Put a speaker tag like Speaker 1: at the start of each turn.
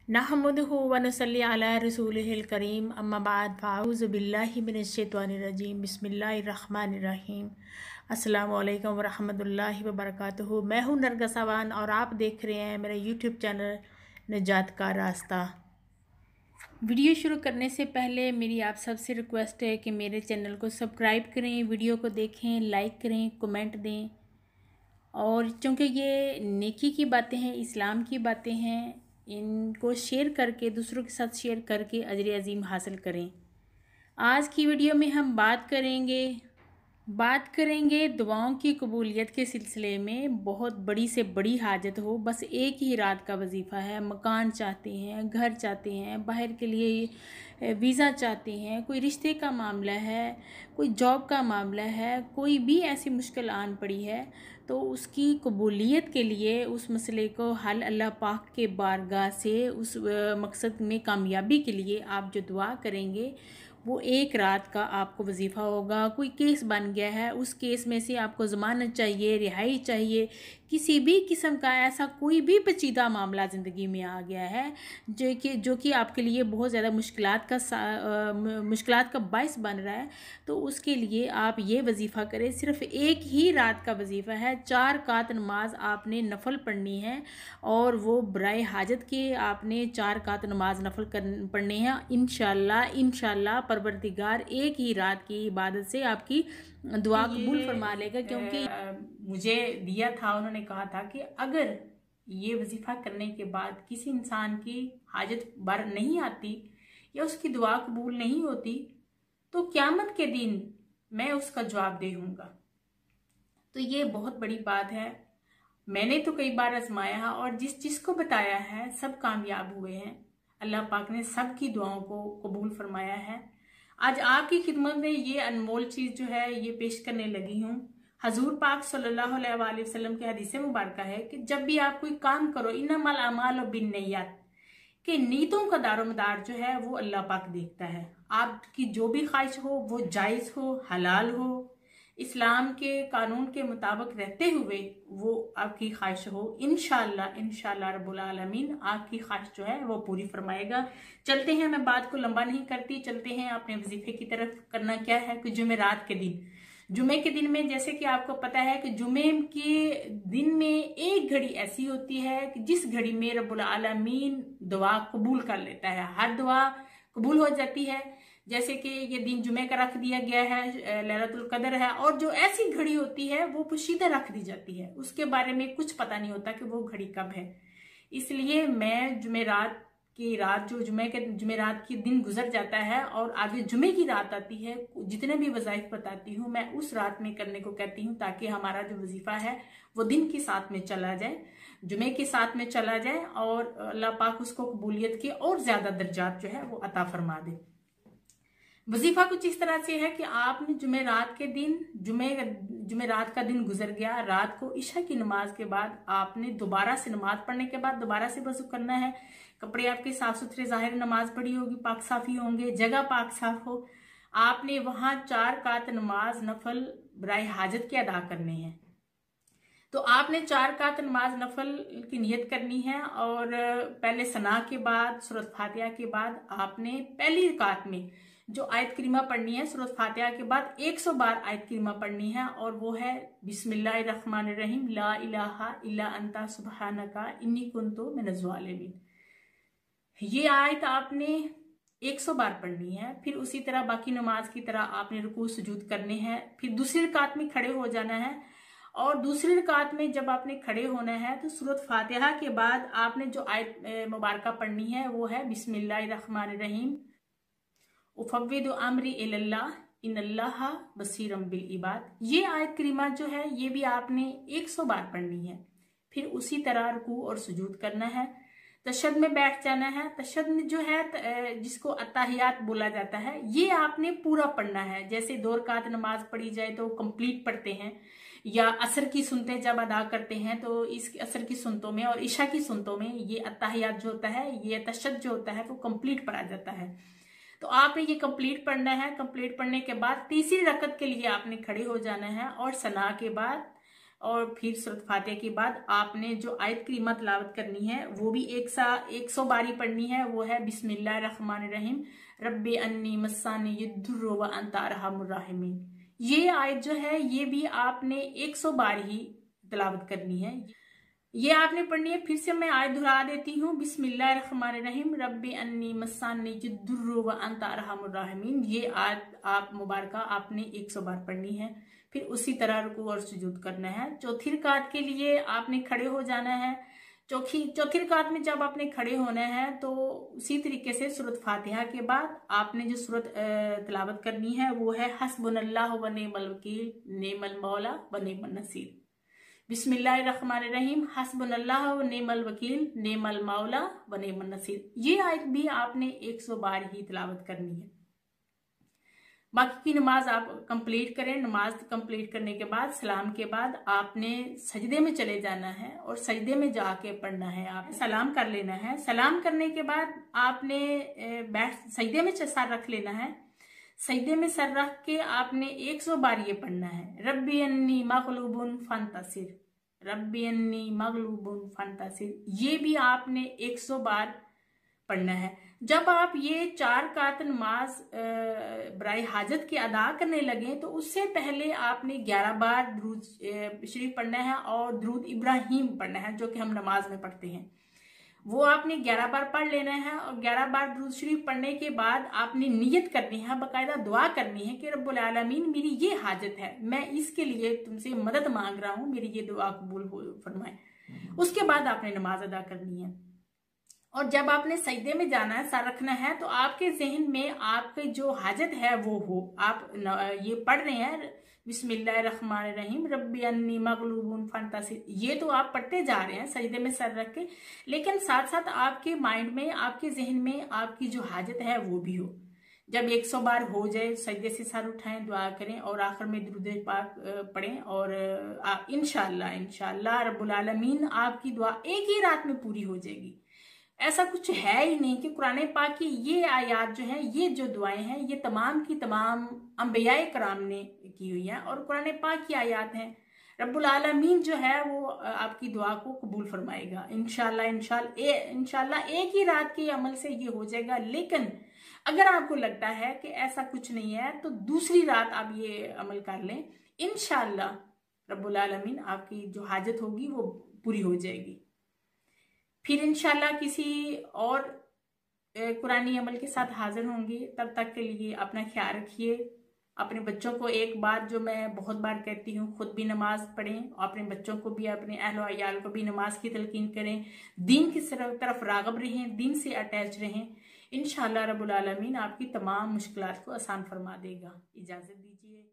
Speaker 1: नहमदुहु व नुसल्ली अला रसूलिहिल करीम अम्मा बाद फ़ाऊज़ु बिल्लाहि मिनश शैतानिर रजीम बिस्मिल्लाहिर रहमानिर रहीम अस्सलामु अलैकुम व रहमतुल्लाहि व बरकातुहू। मैं हूँ नरगिस अवान और आप देख रहे हैं मेरा यूट्यूब चैनल निजात का रास्ता। वीडियो शुरू करने से पहले मेरी आप सबसे रिक्वेस्ट है कि मेरे चैनल को सब्सक्राइब करें, वीडियो को देखें, लाइक करें, कमेंट दें। और चूँकि ये नेकी की बातें हैं, इस्लाम की बातें हैं, इनको शेयर करके दूसरों के साथ शेयर करके अजर अजीम हासिल करें। आज की वीडियो में हम बात करेंगे दुआओं की कबूलियत के सिलसिले में। बहुत बड़ी से बड़ी हाजत हो, बस एक ही रात का वजीफ़ा है। मकान चाहते हैं, घर चाहते हैं, बाहर के लिए वीज़ा चाहते हैं, कोई रिश्ते का मामला है, कोई जॉब का मामला है, कोई भी ऐसी मुश्किल आन पड़ी है, तो उसकी कबूलियत के लिए, उस मसले को हल अल्लाह पाक के बारगाह से उस मकसद में कामयाबी के लिए आप जो दुआ करेंगे वो एक रात का आपको वजीफ़ा होगा। कोई केस बन गया है, उस केस में से आपको ज़मानत चाहिए, रिहाई चाहिए, किसी भी किस्म का ऐसा कोई भी पेचीदा मामला ज़िंदगी में आ गया है जो कि आपके लिए बहुत ज़्यादा मुश्किलात का बायस बन रहा है, तो उसके लिए आप ये वजीफ़ा करें। सिर्फ़ एक ही रात का वजीफ़ा है। 4 रकात नमाज आपने नफल पढ़नी है और वो बराए हाजत के आपने 4 रकात नमाज नफल पढ़नी है। इंशाल्लाह परवरदिगार एक ही रात की इबादत से आपकी दुआ कबूल फरमा लेगा। क्योंकि मुझे दिया था, उन्होंने कहा था कि अगर ये वजीफ़ा करने के बाद किसी इंसान की हाजत बार नहीं आती या उसकी दुआ कबूल नहीं होती तो क़यामत के दिन मैं उसका जवाब दे दूँगा। तो ये बहुत बड़ी बात है। मैंने तो कई बार आजमाया और जिसको बताया है सब कामयाब हुए हैं। अल्लाह पाक ने सबकी दुआओं को कबूल फरमाया है। आज आपकी खिदमत में ये अनमोल चीज़ जो है ये पेश करने लगी हूँ। हजूर पाक सल्लल्लाहु अलैहि वसल्लम के हदीस मुबारक है कि जब भी आप कोई काम करो, इन्नमल अमालु बिन्निय्यात, कि नीयतों का दारोमदार जो है वो अल्लाह पाक देखता है। आपकी जो भी ख्वाहिश हो वो जायज़ हो, हलाल हो, इस्लाम के कानून के मुताबिक रहते हुए वो आपकी ख्वाहिश हो, इंशाल्लाह रब्बुल आलमीन आपकी ख्वाहिश जो है वो पूरी फरमाएगा। चलते हैं, मैं बात को लंबा नहीं करती, चलते हैं अपने वजीफे की तरफ। करना क्या है कि जुमेरात के दिन, जुमे के दिन में जैसे कि आपको पता है कि जुमे के दिन में एक घड़ी ऐसी होती है कि जिस घड़ी में रब्बुल आलमीन दुआ कबूल कर लेता है, हर दुआ कबूल हो जाती है। जैसे कि ये दिन जुमे का रख दिया गया है, लैलतुल कदर है, और जो ऐसी घड़ी होती है वो पोशीदा रख दी जाती है, उसके बारे में कुछ पता नहीं होता कि वो घड़ी कब है। इसलिए मैं जुमेरात की रात, जो जुमेरात की दिन गुजर जाता है और आगे जुमे की रात आती है, जितने भी वज़ाइफ बताती हूँ मैं उस रात में करने को कहती हूँ, ताकि हमारा जो वजीफा है वो दिन के साथ में चला जाए, जुमे के साथ में चला जाए और अल्लाह पाक उसको कबूलियत के और ज्यादा दर्जात जो है वो अता फरमा दे। वजीफा कुछ इस तरह से है कि आपने जुमेरात के दिन, जुमेरात का दिन गुजर गया, रात को इशा की नमाज के बाद आपने दोबारा से नमाज पढ़ने के बाद दोबारा से वजू करना है। कपड़े आपके साफ सुथरे, जाहिर नमाज पढ़ी होगी, पाक साफी होंगे, जगह पाक साफ हो। आपने वहां 4 रकात नमाज नफल बराए हाजत के अदा करने हैं। तो आपने 4 रकात नमाज नफल की नियत करनी है और पहले सना के बाद, सूरत फातिहा के बाद आपने पहली रकात में जो आयत करीमा पढ़नी है, सूरत फातिहा के बाद 100 बार आयत करीमा पढ़नी है, और वो है बिस्मिल्लाहिर्रहमानिर्रहीम ला इलाहा इल्ला अंता सुब्हानका इन्नी कुन्तु मिनज़ ज़ालिमीन। ये आयत आपने 100 बार पढ़नी है। फिर उसी तरह बाकी नमाज की तरह आपने रुकू सुजूद करने हैं। फिर दूसरी रकात में खड़े हो जाना है, और दूसरी रकात में जब आपने खड़े होना है तो सूरत फातिहा के बाद आपने जो आयत मुबारका पढ़नी है वो है बिस्मिल्लाहिर्रहमानिर्रहीम उफ़व्विदु अम्री इलल्लाह इन्नल्लाहा बसीरुम बिल इबाद। ये आयत करीमा जो है ये भी आपने 100 बार पढ़नी है। फिर उसी तरह रुकू और सुजूद करना है, तशहद में बैठ जाना है। तशहद में जो है जिसको अत्ताहियात बोला जाता है, ये आपने पूरा पढ़ना है। जैसे 2 रकात नमाज पढ़ी जाए तो कंप्लीट पढ़ते हैं, या असर की सुनते जब अदा करते हैं तो इस असर की सुनतों में और इशा की सुनतों में ये अत्ताहियात जो होता है, ये तशहद जो होता है वो कंप्लीट पढ़ा जाता है। तो आपने ये कंप्लीट पढ़ना है। कंप्लीट पढ़ने के बाद तीसरी रकत के लिए आपने खड़े हो जाना है, और सना के बाद और फिर सूरत फातिहा के बाद आपने जो आयत करीमा तिलावत करनी है वो भी 100 बारी पढ़नी है। वो है बिस्मिल्लाहिर्रहमानिर्रहीम रब्बी अन्नी मस्सानी यद्दुर्रु व अंता अरहमुर राहिमीन। ये आयत जो है ये भी आपने 100 बार ही तिलावत करनी है। ये आपने पढ़नी है। फिर से मैं आयत दोहरा देती हूँ, बिस्मिल्लाहिर्रहमानिर्रहीम रब्बी अन्नी मस्सानी यद्दुर्रु व अंता अरहमुर राहिमीन। ये आयत आप मुबारका आपने 100 बार पढ़नी है। फिर उसी तरह रुकू और सुजूद करना है। चौथी रकात के लिए आपने खड़े हो जाना है। चौथी रकात में जब आपने खड़े होना है तो उसी तरीके से सूरत फातिहा के बाद आपने जो सूरत तिलावत करनी है वो है हस्बुनल्लाहु व निअमल वकील निअमल मौला व निअमन नसीर। बिस्मिल्लाहिर्रहमानिर्रहीम हस्बुनल्लाहु व निअमल वकील निअमल मौला व निअमन नसीर। ये आयत भी आपने 100 बार ही तिलावत करनी है। बाकी की नमाज आप कंप्लीट करें। नमाज कंप्लीट करने के बाद सलाम के बाद आपने सजदे में चले जाना है और सजदे में जाके पढ़ना है। आप सलाम कर लेना है। सलाम करने के बाद आपने सजदे में सर रख लेना है। सजदे में सर रख के आपने 100 बार ये पढ़ना है, रब्बी अन्नी मगलूबुन फंतसिर, रब्बी अन्नी मगलूबुन फंतसिर। ये भी आपने 100 बार पढ़ना है। जब आप ये 4 रकात नमाज बराए हाजत के अदा करने लगे तो उससे पहले आपने 11 बार दुरूद शरीफ पढ़ना है और दुरूद इब्राहिम पढ़ना है, जो कि हम नमाज में पढ़ते हैं। वो आपने 11 बार पढ़ लेना है और 11 बार दुरूद शरीफ पढ़ने के बाद आपने नियत करनी है, बाकायदा दुआ करनी है कि रब्बुल आलमीन मेरी ये हाजत है, मैं इसके लिए तुमसे मदद मांग रहा हूँ, मेरी ये दुआ कबूल फरमाए। उसके बाद आपने नमाज अदा करनी है। और जब आपने सजदे में जाना है, सर रखना है, तो आपके जहन में आपके जो हाजत है वो हो। आप ये पढ़ रहे हैं बिस्मिल्लाहिर्रहमानिर्रहीम रब्बी अन्नी मगलूबुन फंतसिर, ये तो आप पढ़ते जा रहे हैं सजदे में सर रख के, लेकिन साथ साथ आपके माइंड में, आपके जहन में आपकी जो हाजत है वो भी हो। जब 100 बार हो जाए सजदे से सर उठाएं, दुआ करें और आखिर में दुरूद पाक पढ़ें और इंशाअल्लाह रब्बुल आलमीन आपकी दुआ एक ही रात में पूरी हो जाएगी। ऐसा कुछ है ही नहीं कि कुरान पाक की ये आयात जो है, ये जो दुआएं हैं, ये तमाम की तमाम अंबियाए कराम ने की हुई हैं और कुरान पाक की आयात हैं। रब्बुल आलमीन जो है वो आपकी दुआ को कबूल फरमाएगा इंशाल्लाह एक ही रात के अमल से ये हो जाएगा। लेकिन अगर आपको लगता है कि ऐसा कुछ नहीं है तो दूसरी रात आप ये अमल कर लें, इंशाल्लाह रब्बुल आलमीन आपकी जो हाजत होगी वो पूरी हो जाएगी। फिर इंशाल्लाह किसी और कुरानी अमल के साथ हाजिर होंगे। तब तक के लिए अपना ख्याल रखिए। अपने बच्चों को एक बात जो मैं बहुत बार कहती हूँ, खुद भी नमाज पढ़ें, अपने बच्चों को भी, अपने अहलो अयाल को भी नमाज की तलकीन करें, दीन की तरफ राग़िब रहें, दीन से अटैच रहें। इंशाअल्लाह रब्बुल आलमीन आपकी तमाम मुश्किलात को आसान फरमा देगा। इजाज़त दीजिए।